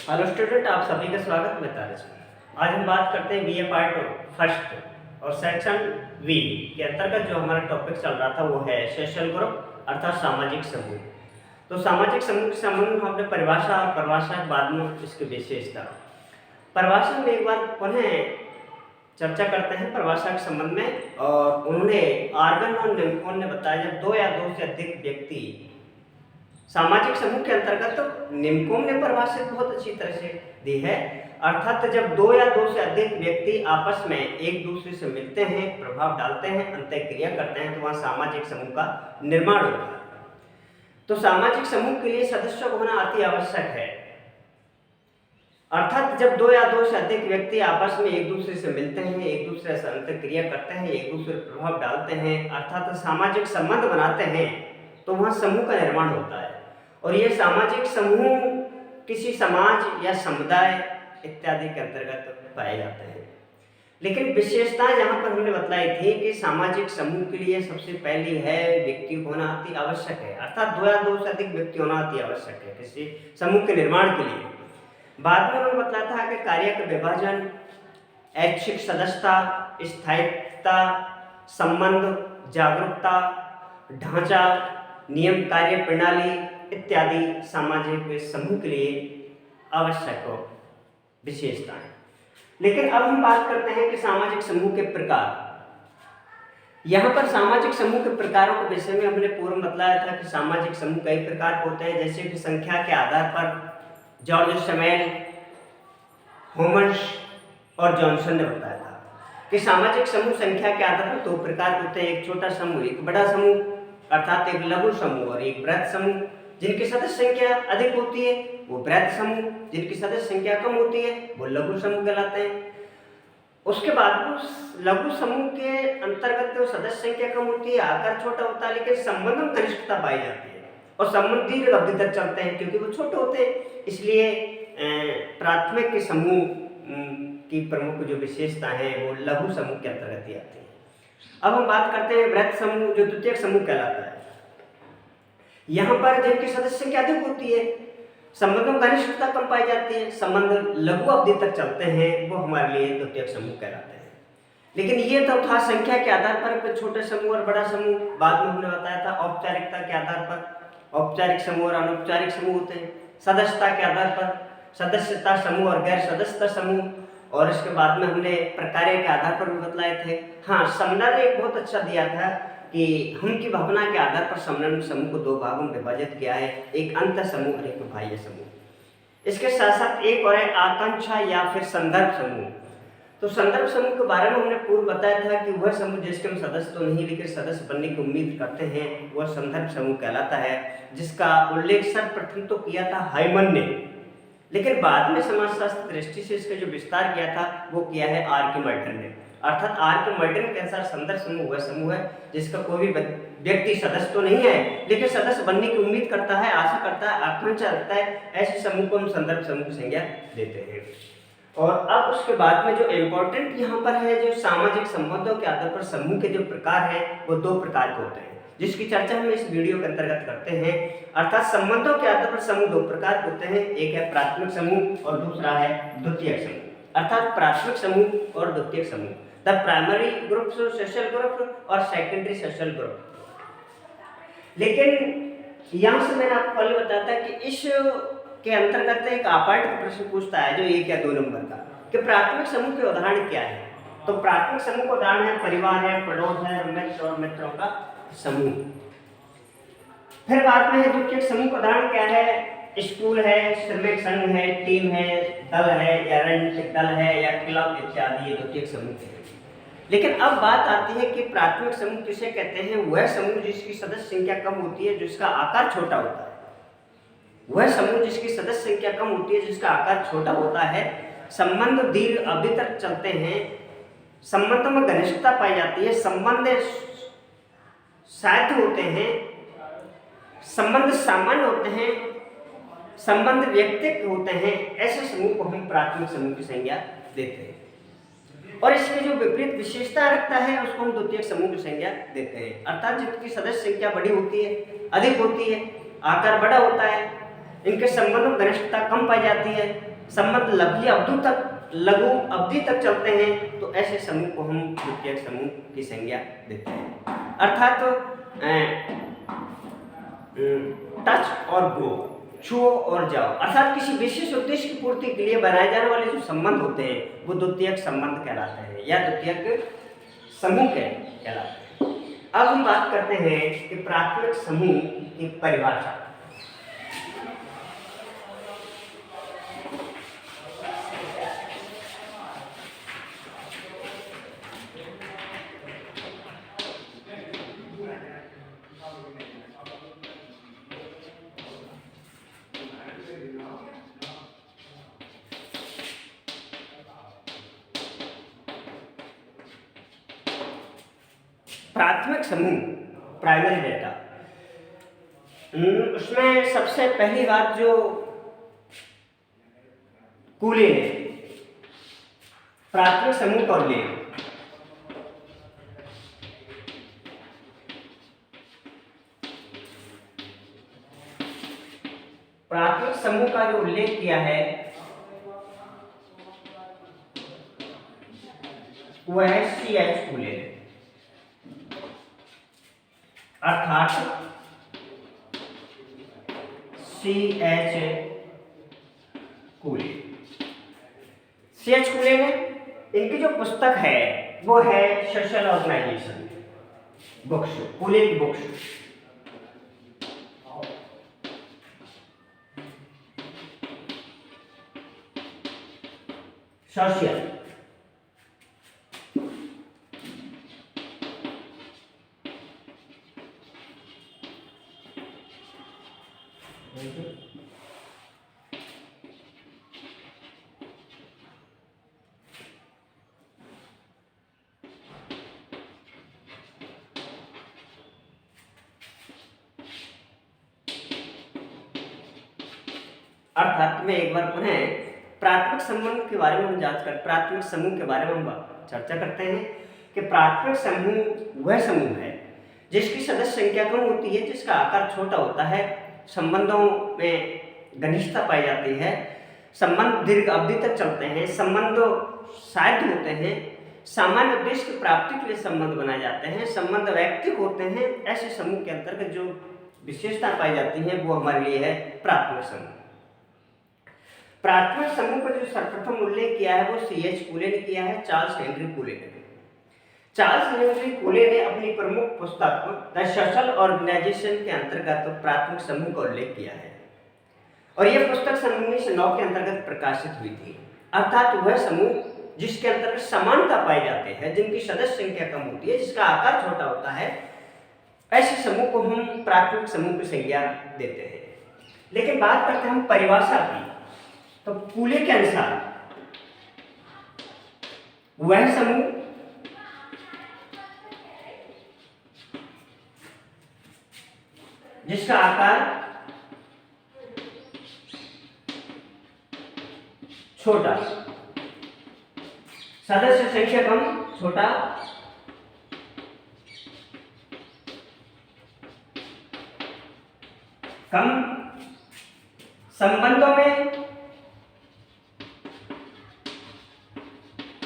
Hello student, आप सभी का स्वागत है तारिश में। आज हम बात करते हैं बीए पार्ट फर्स्ट और सेक्शन वी के अंतर्गत जो हमारा टॉपिक चल रहा था वो है सोशल ग्रुप अर्थात सामाजिक समूह। तो सामाजिक समूह के संबंध में हमने परिभाषा और परिभाषा के बाद में इसकी विशेषता परिभाषा में एक बार पुनः चर्चा करते हैं परिभाषा के संबंध में। और उन्होंने आर्गन और निम्कोन ने बताया जब दो या दो से अधिक व्यक्ति सामाजिक समूह के अंतर्गत, तो निम्कोन ने परिभाषित बहुत अच्छी तरह से दी है, अर्थात जब दो या दो से अधिक व्यक्ति आपस में एक दूसरे से मिलते हैं, प्रभाव डालते हैं, अंतःक्रिया करते हैं, तो वहाँ सामाजिक समूह का निर्माण होता है। तो सामाजिक समूह के लिए सदस्यों का होना अति आवश्यक है, अर्थात जब दो या दो से अधिक व्यक्ति आपस में एक दूसरे से मिलते हैं, एक दूसरे से अंतःक्रिया करते हैं, एक दूसरे पर प्रभाव डालते हैं, अर्थात सामाजिक संबंध बनाते हैं, तो वहाँ समूह का निर्माण होता है। और ये सामाजिक समूह किसी समाज या समुदाय इत्यादि के अंतर्गत पाए जाते हैं। लेकिन विशेषताएं यहाँ पर हमने बताई थी कि सामाजिक समूह के लिए सबसे पहली है व्यक्ति होना अति आवश्यक है, अर्थात दो या दो से अधिक व्यक्ति होना अति आवश्यक है किसी समूह के निर्माण के लिए। बाद में उन्होंने बताया था कि कार्य का विभाजन, ऐच्छिक सदस्यता, स्थायित्वता, संबंध, जागरूकता, ढांचा, नियम, कार्य प्रणाली इत्यादि सामाजिक समूह के लिए आवश्यक हो विशेषताएं। लेकिन अब हम बात करते हैं कि सामाजिक समूह के प्रकार। यहाँ पर सामाजिक समूह के प्रकारों के विषय में हमने पूर्व बताया था कि सामाजिक समूह कई प्रकार के होते हैं, जैसे कि संख्या के आधार पर जॉर्ज समेल, होमस और जॉनसन ने बताया था कि सामाजिक समूह संख्या के आधार पर दो प्रकार के होते हैं, एक छोटा समूह, एक बड़ा समूह, अर्थात एक लघु समूह और एक बृहद समूह। जिनकी सदस्य संख्या अधिक होती है वो बृहद समूह, जिनकी सदस्य संख्या कम होती है वो लघु समूह कहलाते हैं। उसके बाद उस लघु समूह के अंतर्गत जो सदस्य संख्या कम होती है, आकार छोटा होता है, लेकिन संबंध में घनिष्ठता पाई जाती है और संबंध दीर्घ अवधि तक चलते हैं क्योंकि वो छोटे होते हैं। इसलिए प्राथमिक के समूह की प्रमुख जो विशेषता है वो लघु समूह के अंतर्गत ही आती है। अब हम बात करते हैं बृहद समूह जो द्वितीयक समूह कहलाता है। यहाँ पर जिनकी सदस्य संख्या अधिक होती है, संबंधों में घनिष्ठता कम पाई जाती है, संबंध लघु अवधि तक चलते हैं, वो हमारे लिए द्वितीयक समूह कहलाते हैं। लेकिन ये तो था संख्या के आधार पर छोटे समूह और बड़ा समूह। बाद में हमने बताया था औपचारिकता के आधार पर औपचारिक समूह और अनौपचारिक समूह होते हैं, सदस्यता के आधार पर सदस्यता समूह और गैर सदस्यता समूह, और इसके बाद में हमने प्रकार्य के आधार पर भी बतलाए थे। हाँ, समनर ने एक बहुत अच्छा दिया था कि हम की भावना के आधार पर समनर समूह को दो भागों में विभाजित किया है, एक अंत समूह और एक बाह्य समूह। इसके साथ साथ एक और है आकांक्षा या फिर संदर्भ समूह। तो संदर्भ समूह के बारे में हमने पूर्व बताया था कि वह समूह जिसके हम सदस्य तो नहीं लेकिन सदस्य बनने की उम्मीद करते हैं वह संदर्भ समूह कहलाता है, जिसका उल्लेख सर्वप्रथम तो किया था हाइमन ने, लेकिन बाद में समाजशास्त्र दृष्टि से इसका जो विस्तार किया था वो किया है आर्किमेडीज ने। अर्थात आर्किमेडीज के अनुसार संदर्भ समूह वह समूह है जिसका कोई भी व्यक्ति सदस्य तो नहीं है लेकिन सदस्य बनने की उम्मीद करता है, आशा करता है, आकांक्षा रखता है, ऐसे समूह को हम संदर्भ समूह की संज्ञा देते हैं। और अब उसके बाद में जो इम्पोर्टेंट यहाँ पर है, जो सामाजिक संबंधों के आधार पर समूह के जो प्रकार हैं वो दो प्रकार के होते हैं, जिसकी चर्चा हम इस वीडियो के अंतर्गत करते हैं। अर्थात संबंधों के आधार पर समूह दो प्रकार के होते हैं, एक है प्राथमिक समूह और दूसरा है द्वितीयक समूह। अर्थात प्राथमिक समूह और द्वितीयक समूह, the primary group social group और सेकेंडरी सोशल ग्रुप। लेकिन यहाँ से मैंने आपको पहले बताया था कि इस के अंतर्गत एक आपार्ट का प्रश्न पूछता है जो 1 या 2 नंबर का, कि प्राथमिक समूह के उदाहरण क्या है। तो प्राथमिक समूह का उदाहरण है परिवार है, पड़ोस है, मित्र और मित्रों का समूह। फिर बाद में है द्वितीयक समूह का उदाहरण क्या है, स्कूल है, श्रमिक संघ है, टीम है, दल है या राजनीतिक दल है या क्लब इत्यादि, ये द्वितीयक समूह है। लेकिन अब बात आती है कि प्राथमिक समूह किसे कहते हैं, वह समूह जिसकी सदस्य संख्या कम होती है, जिसका आकार छोटा होता है। वह समूह जिसकी सदस्य संख्या कम होती है, जिसका आकार छोटा होता है, संबंध दीर्घ अवधि तक चलते हैं, संबंधों में घनिष्ठता पाई जाती है, संबंध साध्य होते हैं, संबंध सामान्य होते हैं, संबंध व्यक्तिगत होते हैं, ऐसे समूह को हम प्राथमिक समूह की संज्ञा देते हैं। और इसके जो विपरीत विशेषता रखता है उसको हम द्वितीयक समूह की संज्ञा देते हैं। अर्थात जिनकी सदस्य संख्या बड़ी होती है, अधिक होती है, आकार बड़ा होता है, इनके संबंध में घनिष्ठता कम पाई जाती है, संबंध लघु अवधि तक चलते हैं, तो ऐसे समूह को हम द्वितीयक समूह की संज्ञा देते हैं। अर्थात टच और गो, छुओ और जाओ, अर्थात किसी विशेष उद्देश्य की पूर्ति के लिए बनाए जाने वाले जो संबंध होते हैं वो द्वितीयक संबंध कहलाते हैं या द्वितीयक समूह कहलाते हैं। अब हम बात करते हैं कि प्राथमिक समूह की परिभाषा। प्राथमिक समूह, प्राइमरी डेटा, उसमें सबसे पहली बात जो कूले ने प्राथमिक समूह का उल्लेख, प्राथमिक समूह का जो उल्लेख किया है वो है CH कूले, अर्थात CH कूले। CH कूले ने इनकी जो पुस्तक है वो है सोशल ऑर्गेनाइजेशन बुक्स, कूले की बुक्स। सोशल अर्थात में एक बार पुनः प्राथमिक संबंध के बारे में हम प्राथमिक समूह के बारे में हम चर्चा करते हैं कि प्राथमिक समूह वह समूह है जिसकी सदस्य संख्या कम होती है, जिसका आकार छोटा होता है, संबंधों में घनिष्ठता पाई जाती है, संबंध दीर्घ अवधि तक चलते हैं, संबंध साध्य होते हैं, सामान्य उद्देश्य की प्राप्ति के लिए संबंध बनाए जाते हैं, संबंध वैयक्तिक होते हैं। ऐसे समूह के अंतर्गत जो विशेषता पाई जाती है वो हमारे लिए है प्राथमिक समूह। प्राथमिक समूह का जो सर्वप्रथम उल्लेख किया है वो CH कूले ने किया है, चार्ल्स हेनरी कूले ने। चार्ल्स हेनरी कूले ने अपनी प्रमुख पुस्तक द सोशल ऑर्गेनाइजेशन के अंतर्गत प्राथमिक समूह का उल्लेख किया है और यह पुस्तक सन 1909 के अंतर्गत प्रकाशित हुई थी। अर्थात वह समूह जिसके अंतर्गत समानता पाई जाते हैं, जिनकी सदस्य संख्या कम होती है, जिसका आकार छोटा होता है, ऐसे समूह को हम प्राथमिक समूह की संज्ञा देते हैं। लेकिन बात करते हैं हम परिभाषा की, तो कूले के अनुसार वह समूह जिसका आकार छोटा, सदस्य संख्या कम, छोटा, कम, संबंधों में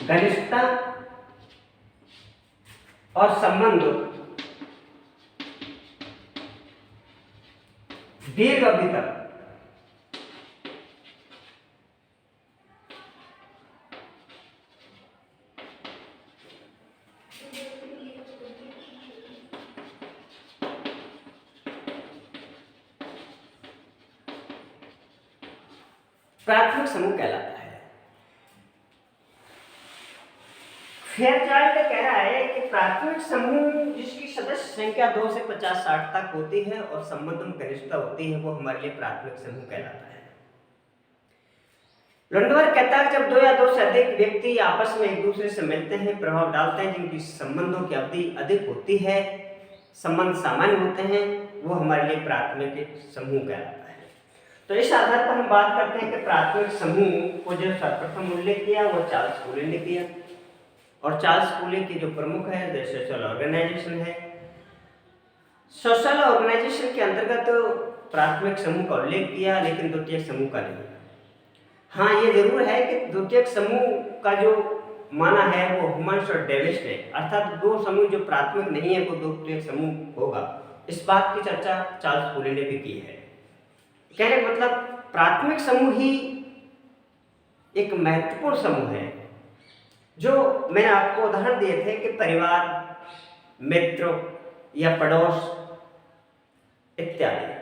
घनिष्ठता और संबंध दीर्घ अवधि तक प्राथमिक समूह कहलाता है। फेयरचाइल्ड कह रहा है कि प्राथमिक समूह जिसकी सदस्य संख्या 2 से 50-60 तक होती है और संबंध में घनिष्ठता होती है वो हमारे लिए प्राथमिक समूह कहलाता है। लंडवर्थ कहता है जब 2 या 2 से अधिक व्यक्ति आपस में एक दूसरे से मिलते हैं, प्रभाव डालते हैं, जिनकी संबंधों की अवधि अधिक होती है, संबंध सामान्य होते हैं, वो हमारे लिए प्राथमिक समूह कहलाता है। तो इस आधार पर हम बात करते हैं कि प्राथमिक समूह को जो सर्वप्रथम उल्लेख किया वो चार्ल्स कूले ने किया और चार्ल्स कूले की जो प्रमुख है द सोशल ऑर्गेनाइजेशन है। सोशल ऑर्गेनाइजेशन के अंतर्गत प्राथमिक समूह का उल्लेख किया लेकिन द्वितीयक समूह का नहीं। हाँ, ये जरूर है कि द्वितीयक समूह का जो माना है वो ह्यूमन्स और डेविस्ट है, अर्थात दो समूह जो प्राथमिक नहीं है वो द्वितीयक समूह होगा। इस बात की चर्चा चार्ल्स फूले ने भी की है। कहने का मतलब प्राथमिक समूह ही एक महत्वपूर्ण समूह है, जो मैंने आपको उदाहरण दिए थे कि परिवार, मित्र या पड़ोस इत्यादि।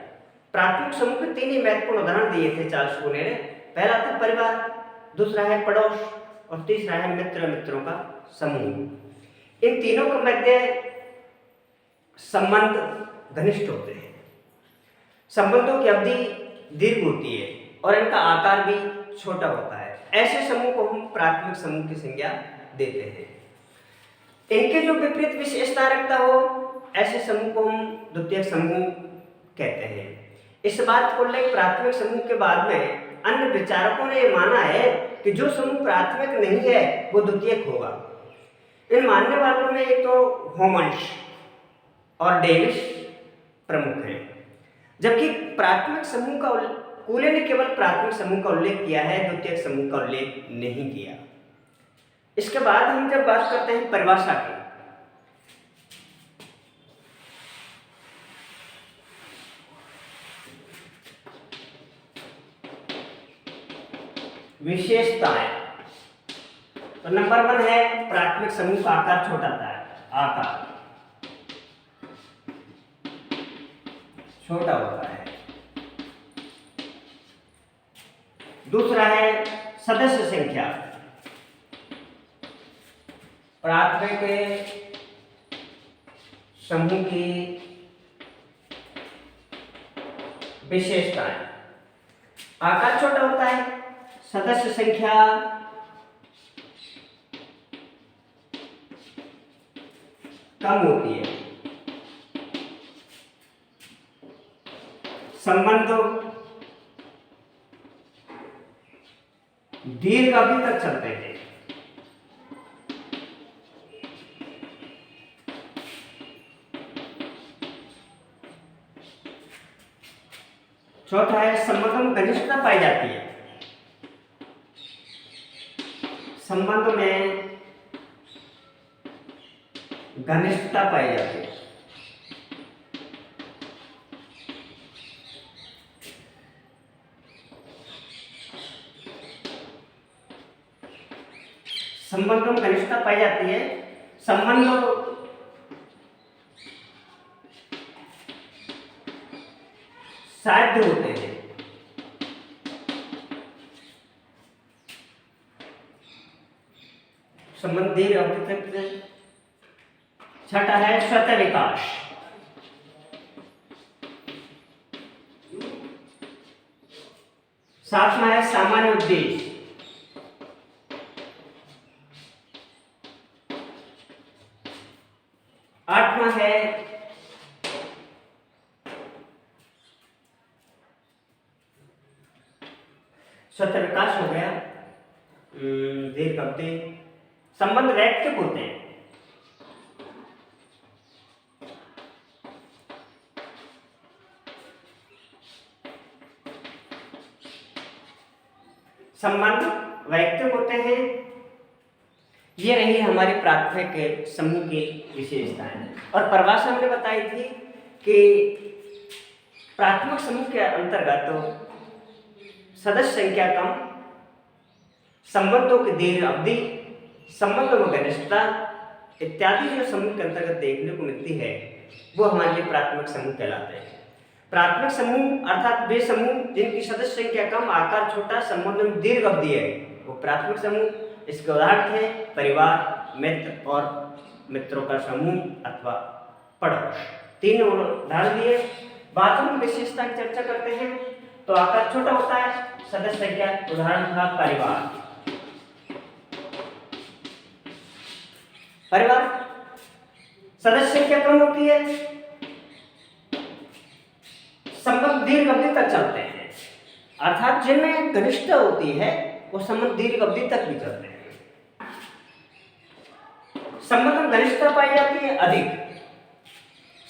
प्राथमिक समूह के तीन ही महत्वपूर्ण उदाहरण दिए थे चार्ल्स फूले ने। पहला था परिवार, दूसरा है पड़ोस और तीसरा है मित्र मित्रों का समूह। इन तीनों के मध्य संबंध घनिष्ठ होते हैं, संबंधों की अवधि दीर्घ होती है और इनका आकार भी छोटा होता है। ऐसे समूह को हम प्राथमिक समूह की संज्ञा देते हैं। इनके जो विपरीत विशेषता रखता हो ऐसे समूह को हम द्वितीयक समूह कहते हैं। इस बात को लेकर प्राथमिक समूह के बाद में अन्य विचारकों ने माना है कि जो समूह प्राथमिक नहीं है वो द्वितीयक होगा। इन मानने वालों में एक तो ह्यूमन्स और डेविस प्रमुख हैं, जबकि प्राथमिक समूह का कूले ने केवल प्राथमिक समूह का उल्लेख किया है, द्वितीयक समूह का उल्लेख नहीं किया। इसके बाद हम जब बात करते हैं परिभाषा की, विशेषताएं, तो नंबर 1 है प्राथमिक समूह का आकार छोटा होता है, आकार छोटा होता है। दूसरा है सदस्य संख्या, प्राथमिक समूह की विशेषताएं, आकार छोटा होता है, सदस्य संख्या कम होती है, संबंध दीर्घ अवधि तक चलते हैं। चौथा है संबंधों में घनिष्ठता पाई जाती है, संबंध में घनिष्ठता पाई जाती है। संबंधों में घनिष्ठता पाई जाती है, संबंध साध्य होते हैं, संबंध दीर्घ अवधि तक। छठा है स्वतः विकास, सातवां है सामान्य उद्देश्य, आठवां है स्वतः विकास हो गया, दीर्घ अवधि। संबंध वैयक्तिक होते हैं, संबंध वैयक्तिक होते हैं। ये रही हमारी प्राथमिक समूह की विशेषताएं। और परिभाषा हमने बताई थी कि प्राथमिक समूह के अंतर्गत सदस्य संख्या कम, संबंधों की दीर्घ अवधि, संबंधों में घनिष्ठता इत्यादि जो समूह के अंतर्गत देखने को मिलती है वो हमारे लिए प्राथमिक समूह कहलाते हैं। प्राथमिक समूह अर्थात वे समूह जिनकी सदस्य संख्या कम, आकार छोटा, संबंध में दीर्घ अवधि है वो प्राथमिक समूह। इसके उदाहरण थे परिवार, मित्र और मित्रों का समूह अथवा पड़ोस। तीन उदाहरण दिए। बाद में विशेषता की चर्चा करते हैं। तो आकार छोटा होता है, सदस्य संख्या, उदाहरण था परिवार। परिवार सदस्य संख्या कम होती है, संबंध दीर्घ अवधि तक चलते हैं, अर्थात जिनमें घनिष्ठता होती है वो संबंध दीर्घ अवधि तक भी चलते हैं। संबंध में घनिष्ठता पाई जाती है अधिक,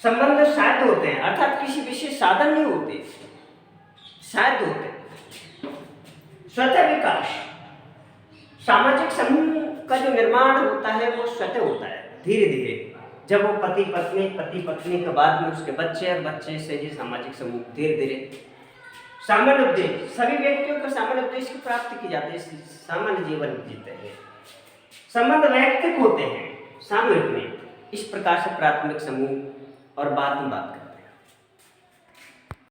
संबंध साध्य होते हैं, अर्थात किसी विशेष साधन नहीं होते, साध्य होते हैं। स्वतः विकास, सामाजिक समूह का जो निर्माण होता है वो स्वतः होता है, धीरे धीरे। जब वो पति पत्नी के बाद में उसके बच्चे और बच्चे से ही सामाजिक समूह धीरे धीरे। सामान्य उद्देश्य, सभी व्यक्तियों को सामान्य उद्देश्य की प्राप्ति की जाती है, सामान्य जीवन जीते हैं। संबंध वैयक्तिक होते हैं, सामूहिक में। इस प्रकार से प्राथमिक समूह और बाद में बात करते हैं।